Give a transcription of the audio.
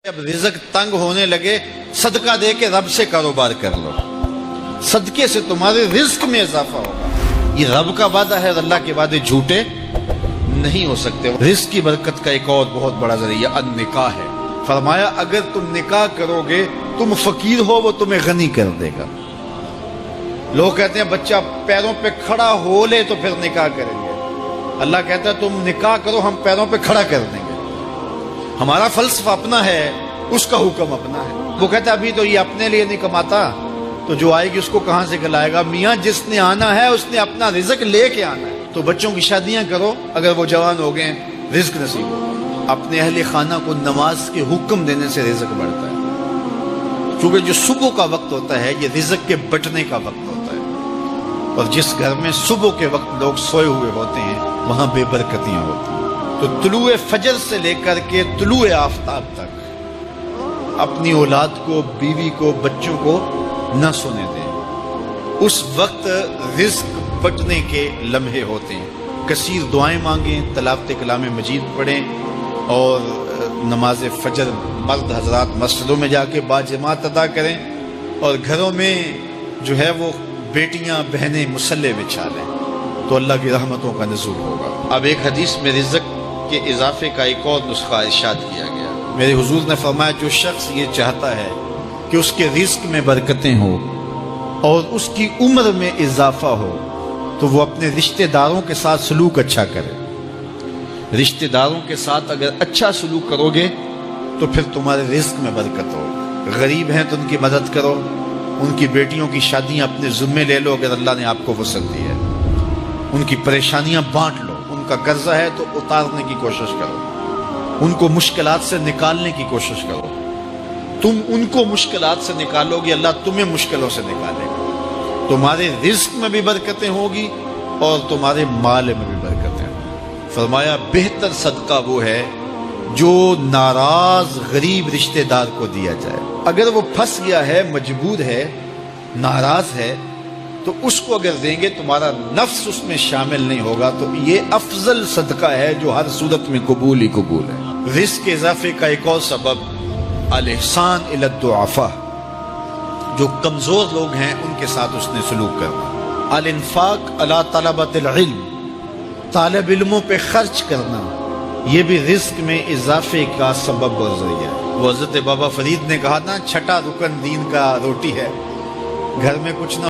جب رزق تنگ ہونے لگے صدقہ دے کے رب سے کاروبار کر لو، صدقے سے تمہارے رزق میں اضافہ ہوگا۔ یہ رب کا وعدہ ہے اور اللہ کے وعدے جھوٹے نہیں ہو سکتے۔ رزق کی برکت کا ایک اور بہت بڑا ذریعہ النکاح ہے۔ فرمایا اگر تم نکاح کرو گے، تم فقیر ہو وہ تمہیں غنی کر دے گا۔ لوگ کہتے ہیں بچہ پیروں پہ کھڑا ہو لے تو پھر نکاح کریں گے۔ اللہ کہتا ہے تم نکاح کرو، ہم پیروں پہ کھڑا کر دیں گے۔ ہمارا فلسفہ اپنا ہے، اس کا حکم اپنا ہے۔ وہ کہتا ہے ابھی تو یہ اپنے لیے نہیں کماتا، تو جو آئے گی اس کو کہاں سے کھلائے گا؟ میاں جس نے آنا ہے اس نے اپنا رزق لے کے آنا ہے۔ تو بچوں کی شادیاں کرو، اگر وہ جوان ہو گئے رزق نصیب ہو۔ اپنے اہل خانہ کو نماز کے حکم دینے سے رزق بڑھتا ہے، کیونکہ جو صبح کا وقت ہوتا ہے یہ رزق کے بٹنے کا وقت ہوتا ہے، اور جس گھر میں صبح کے وقت لوگ سوئے ہوئے ہوتے ہیں وہاں بے برکتیاں ہوتی ہیں۔ تو طلوع فجر سے لے کر کے طلوع آفتاب تک اپنی اولاد کو، بیوی کو، بچوں کو نہ سونے دیں۔ اس وقت رزق بٹنے کے لمحے ہوتے ہیں۔ کثیر دعائیں مانگیں، تلاوت کلام مجید پڑھیں، اور نماز فجر مرد حضرات مسجدوں میں جا کے باجماعت ادا کریں، اور گھروں میں جو ہے وہ بیٹیاں بہنیں مصلے بچھا لیں، تو اللہ کی رحمتوں کا نزول ہوگا۔ اب ایک حدیث میں رزق کے اضافے کا ایک اور نسخہ ارشاد کیا گیا۔ میرے حضور نے فرمایا جو شخص یہ چاہتا ہے کہ اس کے رزق میں برکتیں ہوں اور اس کی عمر میں اضافہ ہو، تو وہ اپنے رشتہ داروں کے ساتھ سلوک اچھا کرے۔ رشتہ داروں کے ساتھ اگر اچھا سلوک کرو گے تو پھر تمہارے رزق میں برکت ہو۔ غریب ہیں تو ان کی مدد کرو، ان کی بیٹیوں کی شادیاں اپنے ذمے لے لو اگر اللہ نے آپ کو وسعت دی ہے، ان کی پریشانیاں بانٹ لو، ان کا قرضہ ہے تو اتارنے کی کوشش کرو، ان کو مشکلات سے نکالنے کی کوشش کرو۔ تم ان کو مشکلات سے نکالو گے، اللہ تمہیں مشکلوں سے نکالے گا۔ تمہارے رزق میں بھی برکتیں ہوگی اور تمہارے مال میں بھی برکتیں ہوں۔ فرمایا بہتر صدقہ وہ ہے جو ناراض غریب رشتہ دار کو دیا جائے۔ اگر وہ پھنس گیا ہے، مجبور ہے، ناراض ہے، تو اس کو اگر دیں گے تمہارا نفس اس میں شامل نہیں ہوگا، تو یہ افضل صدقہ ہے جو ہر صورت میں قبول ہی قبول ہے۔ رزق کے اضافے کا ایک اور سبب الاحسان الی الضعفاء، جو کمزور لوگ ہیں ان کے ساتھ اس نے سلوک کرنا۔ الانفاق علی طلبۃ العلم، طالب علموں پہ خرچ کرنا، یہ بھی رزق میں اضافے کا سبب اور ذریعہ ہے۔ وہ حضرت بابا فرید نے کہا نا چھٹا رکن دین کا روٹی ہے، گھر میں کچھ نہ